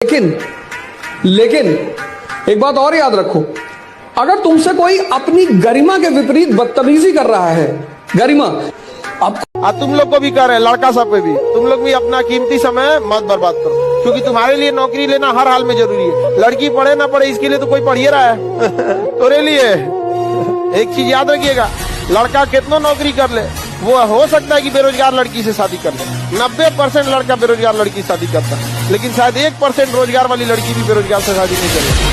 लेकिन लेकिन एक बात और याद रखो, अगर तुमसे कोई अपनी गरिमा के विपरीत बदतमीजी कर रहा है, गरिमा अब तुम लोग को भी कर रहे हैं, लड़का सब पे भी, तुम लोग भी अपना कीमती समय मत बर्बाद करो, क्योंकि तुम्हारे लिए नौकरी लेना हर हाल में जरूरी है। लड़की पढ़े ना पढ़े इसके लिए तो कोई पढ़ ही रहा है तोरे लिए एक चीज याद रखिएगा, लड़का कितना नौकरी कर ले, वो हो सकता है कि बेरोजगार लड़की से शादी कर ले। 90% लड़का बेरोजगार लड़की से शादी करता है, लेकिन शायद 1% रोजगार वाली लड़की भी बेरोजगार से शादी नहीं करेगी।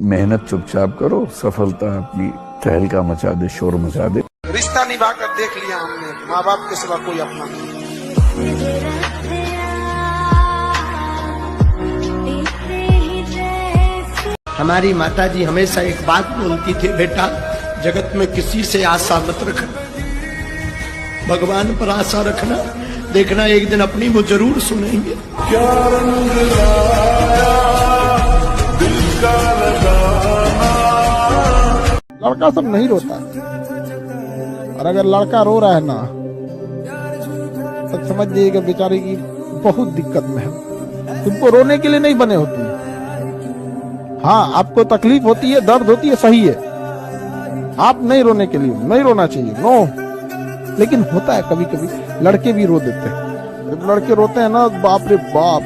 मेहनत चुपचाप करो, सफलता अपनी तहलका मचा दे, शोर मचा दे। रिश्ता निभा कर देख लिया हमने, माँ बाप के सिवा कोई अपना नहीं। हमारी माताजी हमेशा एक बात बोलती थी, बेटा जगत में किसी से आशा मत रखना, भगवान पर आशा रखना, देखना एक दिन अपनी वो जरूर सुनेंगे। क्या रंग लाया दिल का लगाना। लड़का सब नहीं रोता, और अगर लड़का रो रहा है ना तो समझ जाइएगा बेचारे की बहुत दिक्कत में है। तुमको रोने के लिए नहीं बने होते, हाँ आपको तकलीफ होती है, दर्द होती है, सही है, आप नहीं रोने के लिए, नहीं रोना चाहिए, नो। लेकिन होता है कभी कभी लड़के भी रो देते हैं। जब लड़के रोते हैं ना, बाप रे बाप,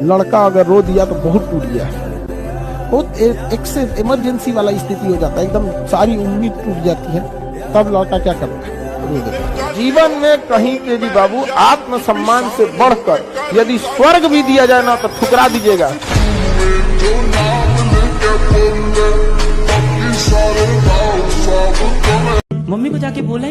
लड़का अगर रो दिया तो बहुत टूट गया, बहुत एक से इमरजेंसी वाला स्थिति हो जाता है, एकदम सारी उम्मीद टूट जाती है। तब लड़का क्या करता है, रो देता है। जीवन में कहीं के भी बाबू आत्मसम्मान से बढ़कर यदि स्वर्ग भी दिया जाए ना तो ठुकरा दीजिएगा। मम्मी को जाके बोला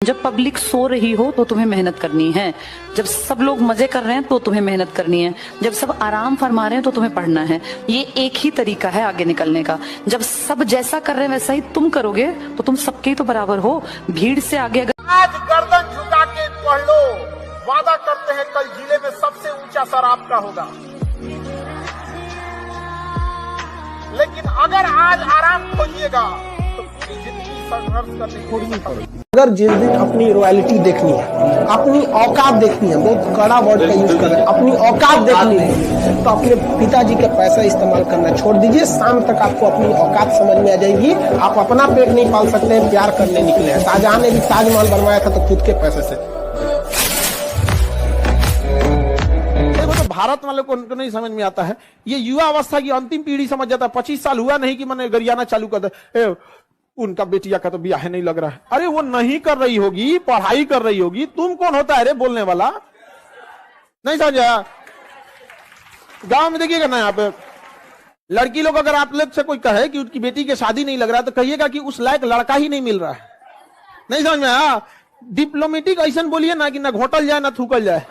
जब पब्लिक सो रही हो तो तुम्हें मेहनत करनी है, जब सब लोग मजे कर रहे हैं तो तुम्हें मेहनत करनी है, जब सब आराम फरमा रहे हैं तो तुम्हें पढ़ना है। ये एक ही तरीका है आगे निकलने का। जब सब जैसा कर रहे हैं वैसा ही तुम करोगे तो तुम सबके ही तो बराबर हो। भीड़ से आगे अगर आज गर्दन झुका के पढ़ लो, वादा करते हैं कल जिले में सबसे ऊंचा सर आपका होगा। लेकिन अगर आज आराम खोजिएगा तो पूरी जिंदगी संघर्ष करनी छोड़नी पड़ेगी। अगर जिस दिन अपनी रॉयल्टी देखनी है, अपनी औकात देखनी है, बहुत कड़ा वर्ड का यूज कर रहे हैं, अपनी औकात देखनी है, तो अपने पिताजी का पैसा इस्तेमाल करना छोड़ दीजिए। शाम तक आपको अपनी औकात समझ में आ जाएगी। आप अपना पेट नहीं पाल सकते हैं, प्यार करने निकले हैं। शाहजहां ने भी ताजमहल बनवाया था तो खुद के पैसे से। तो भारत वालों को नहीं समझ में आता है, ये युवा अवस्था की अंतिम पीढ़ी समझ जाता है। 25 साल हुआ नहीं कि मैंने गरियाना चालू कर दे, उनका बेटिया का तो ब्याह नहीं लग रहा है। अरे वो नहीं कर रही होगी, पढ़ाई कर रही होगी, तुम कौन होता है रे बोलने वाला? नहीं समझा? गांव में देखिएगा ना, यहाँ पे लड़की लोग अगर आप लोग से कोई कहे कि उनकी बेटी की शादी नहीं लग रहा है तो कहिएगा कि उस लायक लड़का ही नहीं मिल रहा है। नहीं समझ में आया? डिप्लोमेटिक ऐसा बोलिए ना कि ना घोटल जाए ना थूकल जाए।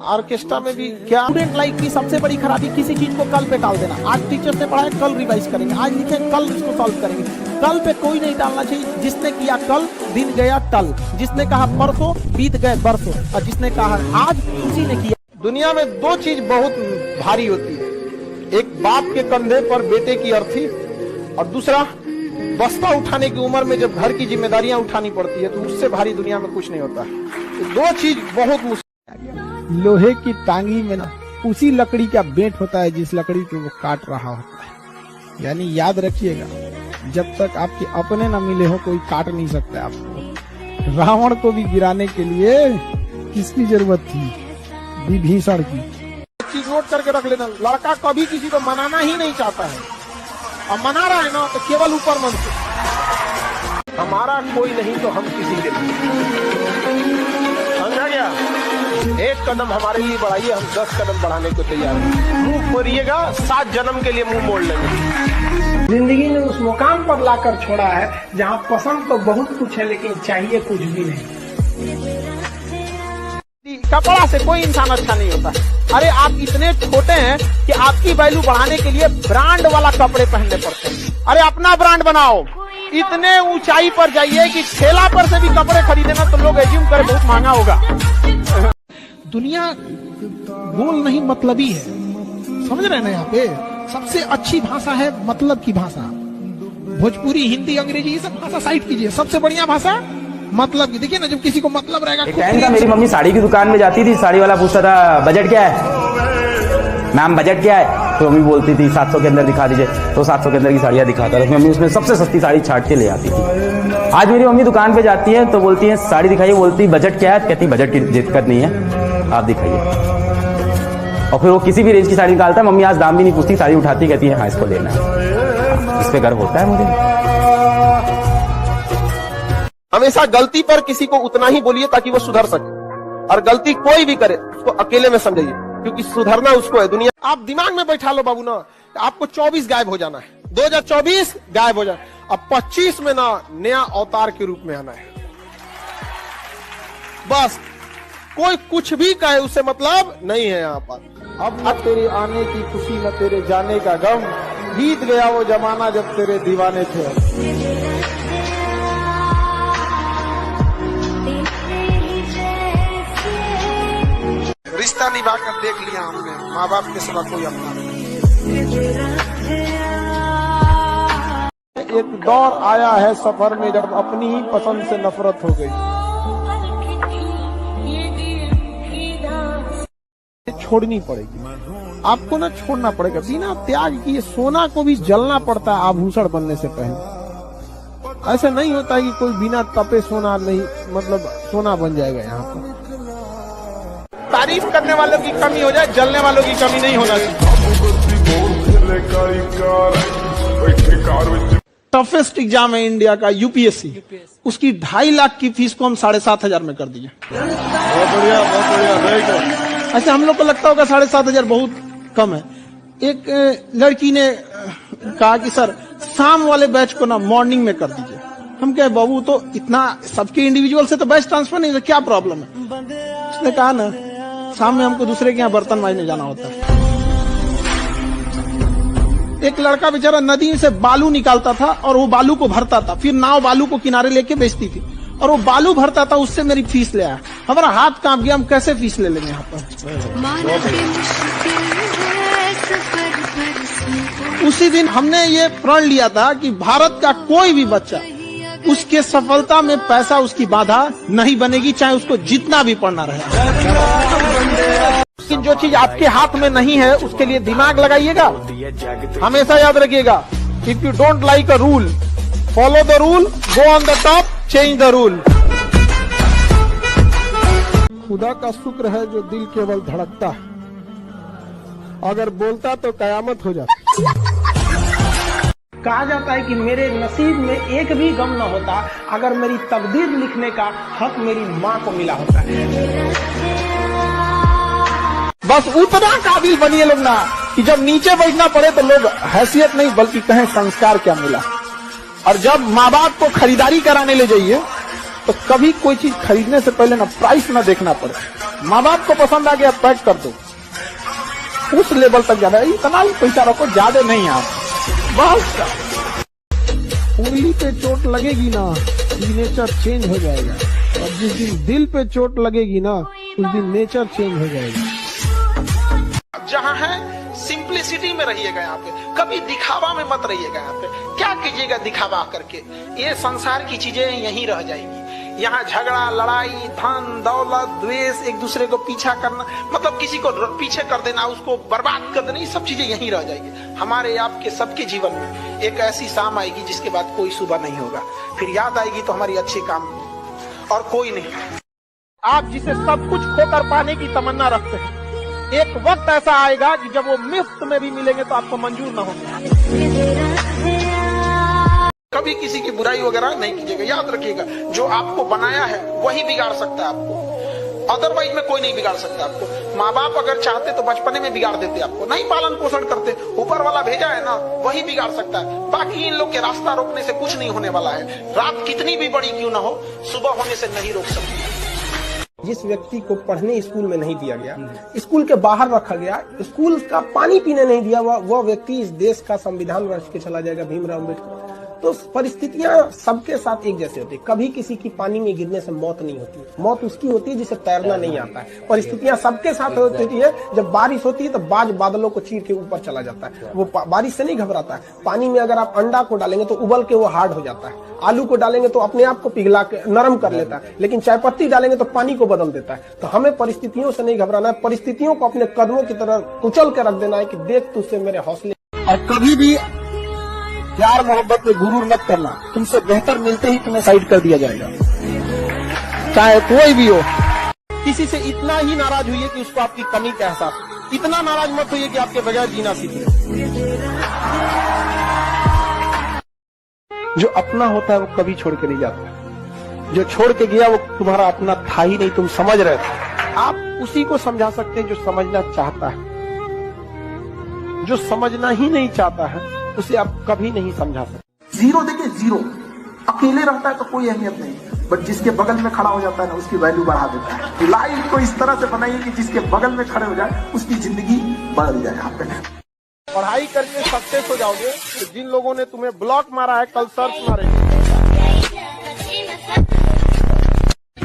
ऑर्केस्ट्रा में भी क्या स्टूडेंट लाइफ की सबसे बड़ी खराबी किसी चीज को कल पे टाल देना। आज टीचर ने पढ़ाया, कल रिवाइज करेंगे, आज लिखे कल इसको सॉल्व करेंगे। कल पे कोई नहीं टालना चाहिए। जिसने किया कल, दिन गया टल। जिसने कहा परसों, बीत गए बरसों, और जिसने कहा आज, उसी ने किया। दुनिया में दो चीज बहुत भारी होती है, एक बाप के कंधे पर बेटे की अर्थी, और दूसरा बस्ता उठाने की उम्र में जब घर की जिम्मेदारियां उठानी पड़ती है तो उससे भारी दुनिया में कुछ नहीं होता है। दो चीज बहुत मुश्किल। लोहे की टांगी में ना उसी लकड़ी का बेंट होता है जिस लकड़ी को वो काट रहा होता है। यानी याद रखिएगा, जब तक आपके अपने न मिले हो कोई काट नहीं सकता आपको। रावण को भी गिराने के लिए किसकी जरूरत थी? विभीषण की। चीज नोट करके रख लेना, लड़का कभी किसी को मनाना ही नहीं चाहता है, और मना रहा है ना तो केवल ऊपर मन से। हमारा कोई नहीं तो हम किसी के नहीं। समझा गया? एक कदम हमारे लिए बढ़ाइए, हम 10 कदम बढ़ाने को तैयार हैं। मुंह मोड़िएगा, 7 जन्म के लिए मुंह मोड़ लेंगे। जिंदगी ने उस मुकाम पर लाकर छोड़ा है जहाँ पसंद तो बहुत कुछ है लेकिन चाहिए कुछ भी नहीं। कपड़ा से कोई इंसान अच्छा नहीं होता। अरे आप इतने छोटे हैं कि आपकी वैल्यू बढ़ाने के लिए ब्रांड वाला कपड़े पहनने पड़ते हैं। अरे अपना ब्रांड बनाओ। इतने ऊंचाई पर जाइए कि ठेला पर से भी कपड़े खरीदे ना तो लोग एज्यूम करे बहुत महंगा होगा। दुनिया गोल नहीं मतलबी है, समझ रहे हैं ना? यहाँ पे सबसे अच्छी भाषा है मतलब की भाषा। भोजपुरी, हिंदी, अंग्रेजी, ये सब भाषा साइड कीजिए। सबसे बढ़िया भाषा मतलब की। देखिए ना, जब किसी को मतलब रहेगा। एक टाइम था मेरी मम्मी साड़ी की दुकान में जाती थी, साड़ी वाला पूछता था बजट क्या है मैम, बजट क्या है, तो मम्मी बोलती थी 700 के अंदर दिखा दीजिए, तो 700 के अंदर की साड़ियाँ दिखाता था। मम्मी उसमें सबसे सस्ती साड़ी छाट के ले आती थी। आज मेरी मम्मी दुकान पे जाती है तो बोलती है साड़ी दिखाइए, बोलती बजट क्या है, कहती बजट की दिक्कत नहीं है, आप दिखाइए। और फिर वो किसी भी रेंज की साड़ी निकालता है, मम्मी आज दाम भी नहीं पूछती, साड़ी उठाती, कहती है हाँ इसको लेना है। इस पे गर्व होता है मुझे। हमेशा गलती पर किसी को उतना ही बोलिए ताकि वो सुधर सके, और गलती कोई भी करे उसको अकेले में समझिए, क्योंकि सुधरना उसको है। दुनिया आप दिमाग में बैठा लो बाबू ना, आपको 24 गायब हो जाना है, 2024 गायब हो जाना, अब 25 में ना नया अवतार के रूप में आना है। बस कोई कुछ भी कहे उससे मतलब नहीं है यहाँ पर। अब न तेरे आने की खुशी न तेरे जाने का गम, बीत गया वो जमाना जब तेरे दीवाने थे। रिश्ता निभा कर देख लिया हमने, माँ बाप के सिवा कोई अपना नहीं। एक दौर आया है सफर में जब अपनी ही पसंद से नफरत हो गई। छोड़नी पड़ेगी, आपको ना छोड़ना पड़ेगा। बिना त्याग किए सोना को भी जलना पड़ता है आभूषण बनने से पहले। ऐसा नहीं होता कि कोई बिना तपे सोना नहीं, मतलब सोना बन जाएगा यहाँ पर। तारीफ करने वालों की कमी हो जाए, जलने वालों की कमी नहीं होना चाहिए। टफेस्ट एग्जाम है इंडिया का, यूपीएससी, उसकी 2.5 लाख की फीस को हम 7,500 में कर दिए। बहुत बढ़िया, बहुत बढ़िया। ऐसे हम लोग को लगता होगा 7,500 बहुत कम है। एक लड़की ने कहा कि सर शाम वाले बैच को ना मॉर्निंग में कर दीजिए। हम कहे बाबू तो इतना सबके इंडिविजुअल से तो बैच ट्रांसफर नहीं, तो क्या प्रॉब्लम है? उसने कहा ना शाम में हमको दूसरे के यहाँ बर्तन मांजने जाना होता है। एक लड़का बेचारा नदी से बालू निकालता था और वो बालू को भरता था, फिर नाव बालू को किनारे लेके बेचती थी, और वो बालू भरता था, उससे मेरी फीस ले आया। हमारा हाथ कांप गया, हम कैसे फीस ले लेंगे यहाँ पर। उसी दिन हमने ये प्रण लिया था कि भारत का कोई भी बच्चा उसके सफलता में पैसा उसकी बाधा नहीं बनेगी, चाहे उसको जितना भी पढ़ना रहे। लेकिन जो चीज आपके हाथ में नहीं है उसके लिए दिमाग लगाइएगा। हमेशा याद रखिएगा, if you don't like a rule follow the rule, go on the top, change the rule. खुदा का शुक्र है जो दिल केवल धड़कता है, अगर बोलता तो कयामत हो जाती। कहा जाता है कि मेरे नसीब में एक भी गम न होता अगर मेरी तकदीर लिखने का हक मेरी माँ को मिला होता है। बस उतना काबिल बनिए लोग ना कि जब नीचे बैठना पड़े तो लोग हैसियत नहीं बल्कि कहें संस्कार क्या मिला। और जब माँ बाप को खरीदारी कराने ले जाइए तो कभी कोई चीज खरीदने से पहले ना प्राइस ना देखना पड़े। माँ बाप को पसंद आ गया पैक कर दो, उस लेवल तक जाना, इतना ही पैसा रखो, ज्यादा नहीं आप। बस उंगली पे चोट लगेगी ना नेचर चेंज हो जाएगा, और जिस दिन दिल पे चोट लगेगी ना उस दिन नेचर चेंज हो जाएगा। जहाँ है सिंप्लिसिटी में रहिएगा, यहाँ पे कभी दिखावा में मत रहिएगा। यहाँ पे क्या कीजिएगा दिखावा करके, ये संसार की चीजें यहीं रह जाएंगी। यहाँ झगड़ा, लड़ाई, धन दौलत, द्वेष, एक दूसरे को पीछा करना, मतलब किसी को पीछे कर देना, उसको बर्बाद कर देना, ये सब चीजें यहीं रह जाएगी। हमारे आपके सबके जीवन में एक ऐसी शाम आएगी जिसके बाद कोई सुबह नहीं होगा, फिर याद आएगी तो हमारी अच्छे काम और कोई नहीं। आप जिसे सब कुछ खोकर पाने की तमन्ना रखते हैं, एक वक्त ऐसा आएगा कि जब वो मुफ्त में भी मिलेंगे तो आपको मंजूर न होंगे। कभी किसी की बुराई वगैरह नहीं कीजिएगा। याद रखिएगा, जो आपको बनाया है वही बिगाड़ सकता है आपको, अदरवाइज में कोई नहीं बिगाड़ सकता आपको। माँ बाप अगर चाहते तो बचपने में बिगाड़ देते आपको, नहीं पालन पोषण करते, ऊपर वाला भेजा है ना वही बिगाड़ सकता है। बाकी इन लोग के रास्ता रोकने से कुछ नहीं होने वाला है। रात कितनी भी बड़ी क्यों ना हो, सुबह होने से नहीं रोक सकती। जिस व्यक्ति को पढ़ने स्कूल में नहीं दिया गया, स्कूल के बाहर रखा गया, स्कूल का पानी पीने नहीं दिया, वह व्यक्ति इस देश का संविधान रच के चला जाएगा। भीमराव अम्बेडकर तो परिस्थितियां सबके साथ एक जैसे होती है। कभी किसी की पानी में गिरने से मौत नहीं होती। मौत उसकी होती है जिसे तैरना नहीं आता है। परिस्थितियां सबके साथ होती है। जब बारिश होती है तो बाज बादलों को चीर के ऊपर चला जाता है, वो बारिश से नहीं घबराता है। पानी में अगर आप अंडा को डालेंगे तो उबल के वो हार्ड हो जाता है। आलू को डालेंगे तो अपने आप को पिघला के नरम कर लेता है, लेकिन चाय पत्ती डालेंगे तो पानी को बदल देता है। तो हमें परिस्थितियों से नहीं घबराना है, परिस्थितियों को अपने कदमों की तरह कुचल के रख देना है कि देख तुझसे मेरे हौसले। और कभी भी प्यार मोहब्बत में गुरूर मत करना। तुमसे बेहतर मिलते ही तुम्हें साइड कर दिया जाएगा, चाहे कोई भी हो। किसी से इतना ही नाराज हुई है कि उसको आपकी कमी का एहसास, इतना नाराज मत होइए कि आपके बगैर जीना सीख ले। जो अपना होता है वो कभी छोड़ के नहीं जाता, जो छोड़ के गया वो तुम्हारा अपना था ही नहीं, तुम समझ रहे थे। आप उसी को समझा सकते हैं जो समझना चाहता है। जो समझना ही नहीं चाहता है उसे आप कभी नहीं समझा सकते। जीरो देखिए, जीरो अकेले रहता है तो कोई अहमियत नहीं, बट जिसके बगल में खड़ा हो जाता है ना उसकी वैल्यू बढ़ा देता है। लाइफ को इस तरह से बनाइए कि जिसके बगल में खड़े हो जाए उसकी जिंदगी बदल जाए। आप पढ़ाई करके सक्सेस हो जाओगे तो जिन लोगों ने तुम्हें ब्लॉक मारा है कल सर्च मारेंगे।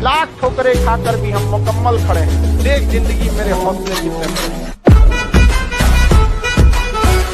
लाख ठोकरें खाकर भी हम मुकम्मल खड़े हैं। देख जिंदगी मेरे हौसले कितने।